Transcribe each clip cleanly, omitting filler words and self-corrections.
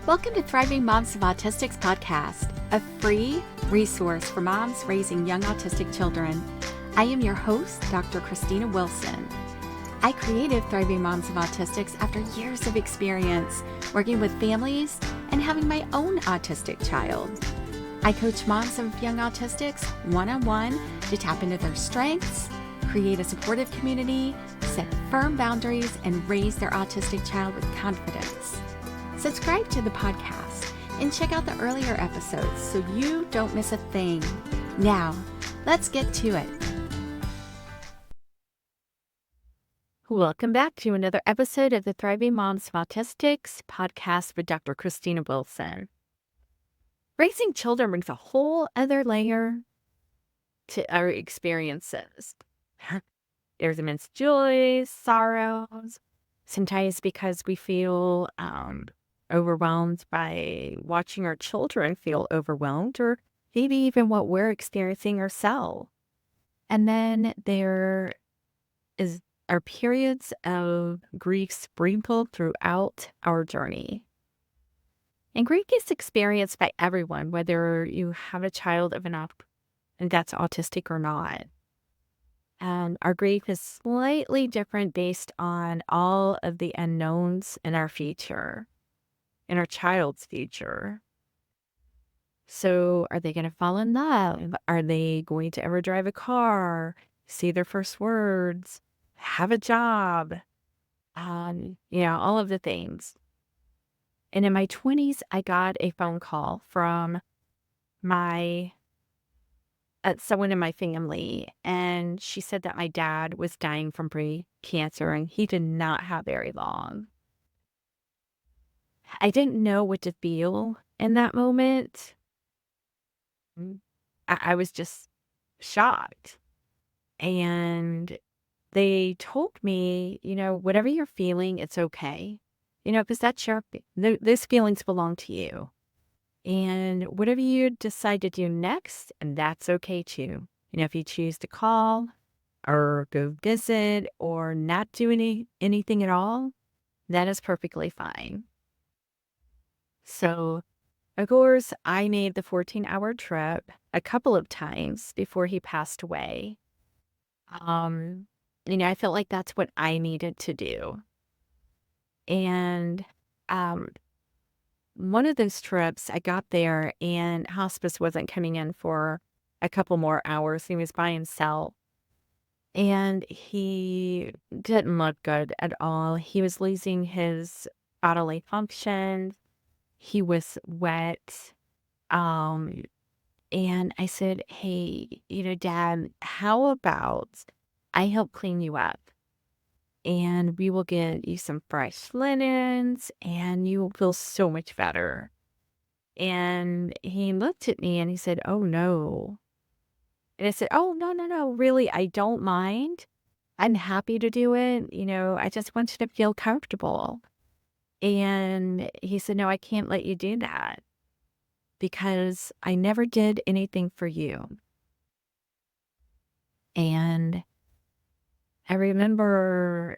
Welcome to Thriving Moms of Autistics podcast, a free resource for moms raising young autistic children. I am your host, Dr. Christina Wilson. I created Thriving Moms of Autistics after years of experience working with families and having my own autistic child. I coach moms of young autistics one-on-one to tap into their strengths, create a supportive community, set firm boundaries, and raise their autistic child with confidence. Subscribe to the podcast and check out the earlier episodes so you don't miss a thing. Now, let's get to it. Welcome back to another episode of the Thriving Moms of Autistics podcast with Dr. Christina Wilson. Raising children brings a whole other layer to our experiences. There's immense joys, sorrows, sometimes because we feel overwhelmed by watching our children feel overwhelmed, or maybe even what we're experiencing ourselves. And then there are periods of grief sprinkled throughout our journey. And grief is experienced by everyone, whether you have a child and that's autistic or not. And our grief is slightly different based on all of the unknowns in our future. In our child's future. So are they going to fall in love? Are they going to ever drive a car, say their first words, have a job? All of the things. And in my 20s, I got a phone call from someone in my family, and she said that my dad was dying from cancer, and he did not have very long. I didn't know what to feel in that moment. I was just shocked. And they told me, whatever you're feeling, it's okay. Because those feelings belong to you. And whatever you decide to do next, and that's okay too. If you choose to call or go visit or not do anything at all, that is perfectly fine. So, of course, I made the 14-hour trip a couple of times before he passed away. I felt like that's what I needed to do. And one of those trips, I got there and hospice wasn't coming in for a couple more hours. He was by himself. And he didn't look good at all. He was losing his bodily functions. He was wet. And I said, hey, Dad, how about I help clean you up and we will get you some fresh linens and you will feel so much better. And he looked at me and he said, oh, no. And I said, oh, no, really, I don't mind. I'm happy to do it. I just want you to feel comfortable. And he said, no, I can't let you do that because I never did anything for you. And I remember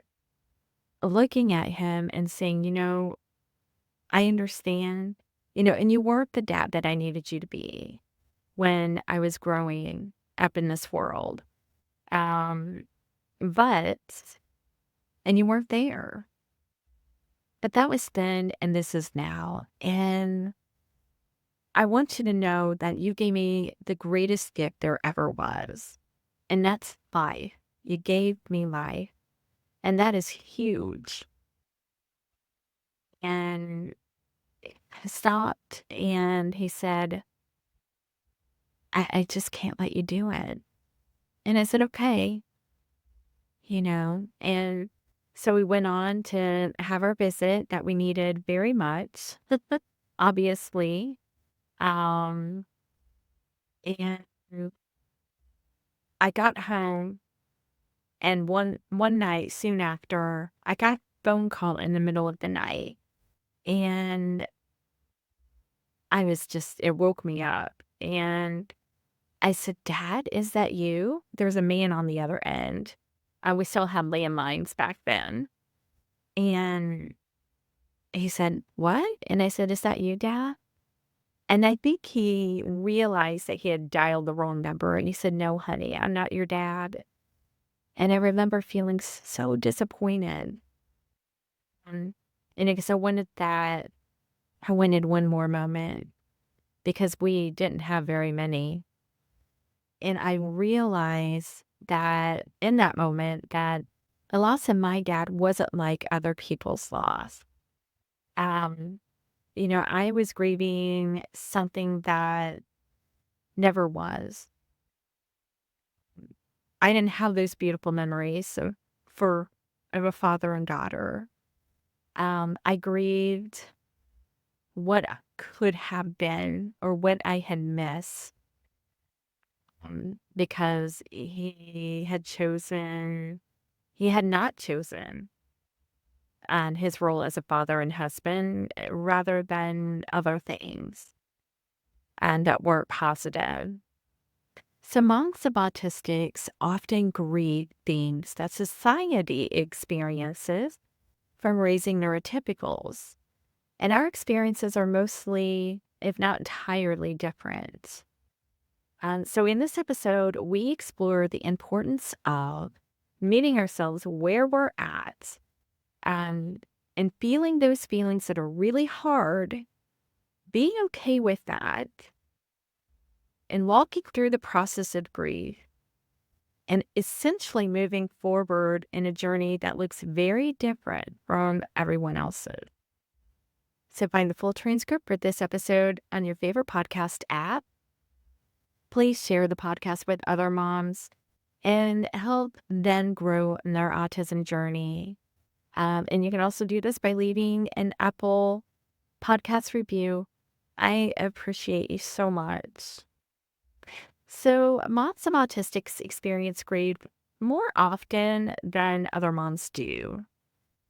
looking at him and saying, I understand, and you weren't the dad that I needed you to be when I was growing up in this world. And you weren't there. But that was then, and this is now. And I want you to know that you gave me the greatest gift there ever was. And that's life. You gave me life. And that is huge. And he stopped and he said, I just can't let you do it. And I said, okay. And so we went on to have our visit that we needed very much, obviously. And I got home, and one night soon after, I got a phone call in the middle of the night, and it woke me up, and I said, Dad, is that you? There's a man on the other end. We still had landlines back then. And He said, "What?" And I said, "Is that you, Dad?" And I think he realized that he had dialed the wrong number, and he said, "No, honey, I'm not your dad." And I remember feeling so disappointed. Um, and I guess I wanted one more moment because we didn't have very many. And I realized that in that moment that the loss of my dad wasn't like other people's loss. Um, I was grieving something that never was. I didn't have those beautiful memories of a father and daughter. I grieved what could have been or what I had missed, because he had not chosen his role as a father and husband, rather than other things and that weren't positive. So monks of autistics often grieve things that society experiences from raising neurotypicals. And our experiences are mostly, if not entirely, different. So in this episode, we explore the importance of meeting ourselves where we're at, and feeling those feelings that are really hard, being okay with that, and walking through the process of grief, and essentially moving forward in a journey that looks very different from everyone else's. So find the full transcript for this episode on your favorite podcast app. Please share the podcast with other moms and help them grow in their autism journey. And you can also do this by leaving an Apple podcast review. I appreciate you so much. So, moms of autistics experience grief more often than other moms do.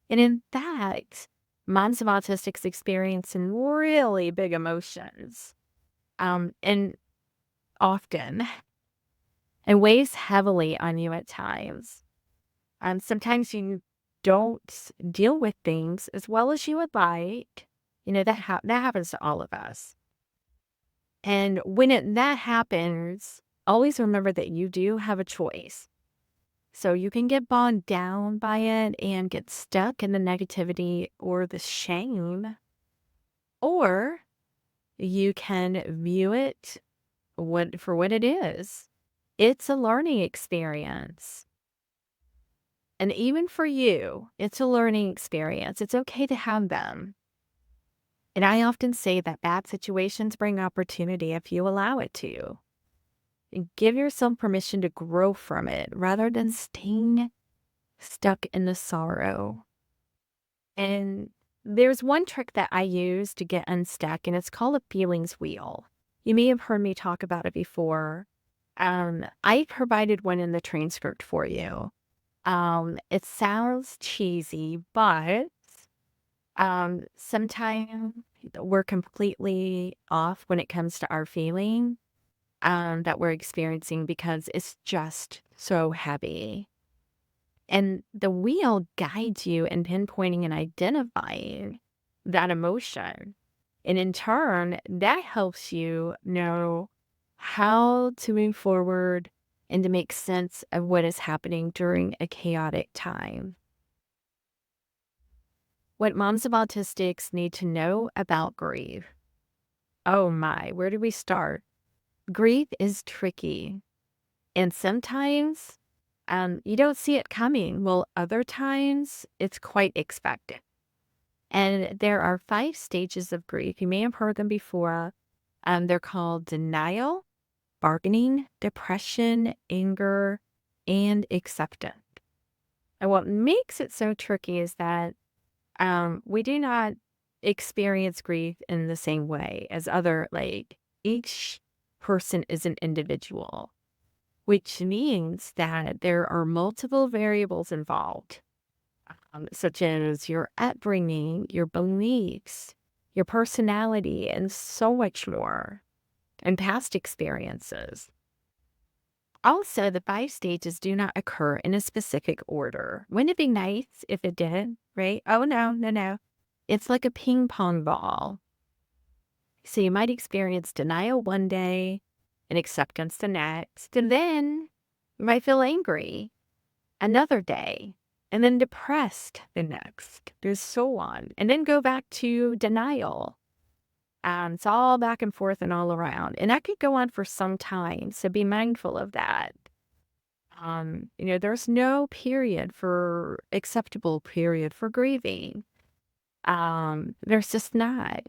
And in fact, moms of autistics experience some really big emotions, and often, and weighs heavily on you at times. Sometimes you don't deal with things as well as you would like. That happens to all of us. And when that happens, always remember that you do have a choice. So you can get bogged down by it and get stuck in the negativity or the shame, or you can view it for what it is. It's a learning experience. And even for you, it's a learning experience. It's okay to have them. And I often say that bad situations bring opportunity if you allow it to. And give yourself permission to grow from it rather than staying stuck in the sorrow. And there's one trick that I use to get unstuck, and it's called a feelings wheel. You may have heard me talk about it before. I provided one in the transcript for you. It sounds cheesy, but sometimes we're completely off when it comes to our feeling that we're experiencing because it's just so heavy. And the wheel guides you in pinpointing and identifying that emotion. And in turn, that helps you know how to move forward and to make sense of what is happening during a chaotic time. What moms of autistics need to know about grief. Oh my, where do we start? Grief is tricky. And sometimes you don't see it coming. Well, other times it's quite expected. And there are 5 stages of grief. You may have heard them before. They're called denial, bargaining, depression, anger, and acceptance. And what makes it so tricky is that we do not experience grief in the same way as each person is an individual, which means that there are multiple variables involved, such as your upbringing, your beliefs, your personality, and so much more, and past experiences. Also, the 5 stages do not occur in a specific order. Wouldn't it be nice if it did, right? Oh, no, no, no. It's like a ping pong ball. So you might experience denial one day and acceptance the next, and then you might feel angry another day, and then depressed the next. There's so on. And then go back to denial. It's all back and forth and all around. And that could go on for some time. So be mindful of that. There's no acceptable period for grieving. There's just not.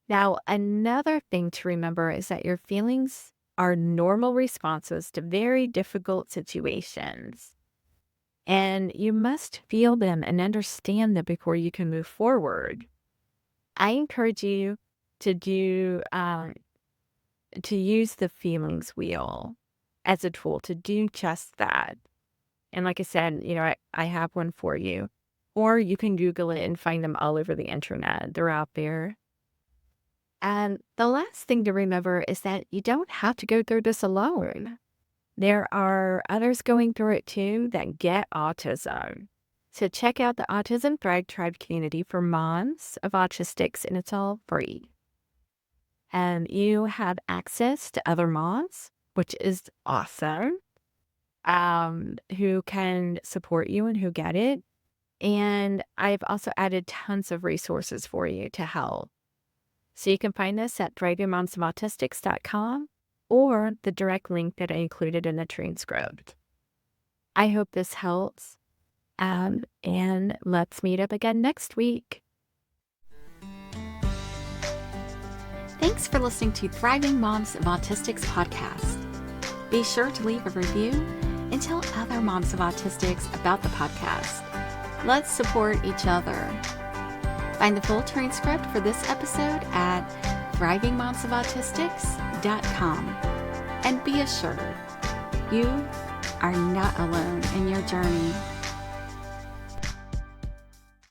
Now, another thing to remember is that your feelings are normal responses to very difficult situations. And you must feel them and understand them before you can move forward. I encourage you to use the feelings wheel as a tool to do just that. And like I said, I have one for you. Or you can Google it and find them all over the internet. They're out there. And the last thing to remember is that you don't have to go through this alone. There are others going through it too that get autism. So check out the Autism Thrive Tribe community for moms of autistics, and it's all free. And you have access to other moms, which is awesome, who can support you and who get it. And I've also added tons of resources for you to help. So you can find this at thrivingmomsofautistics.com or the direct link that I included in the transcript. I hope this helps, and let's meet up again next week. Thanks for listening to Thriving Moms of Autistics podcast. Be sure to leave a review and tell other moms of autistics about the podcast. Let's support each other. Find the full transcript for this episode at thrivingmomsofautistics.com. And be assured, you are not alone in your journey.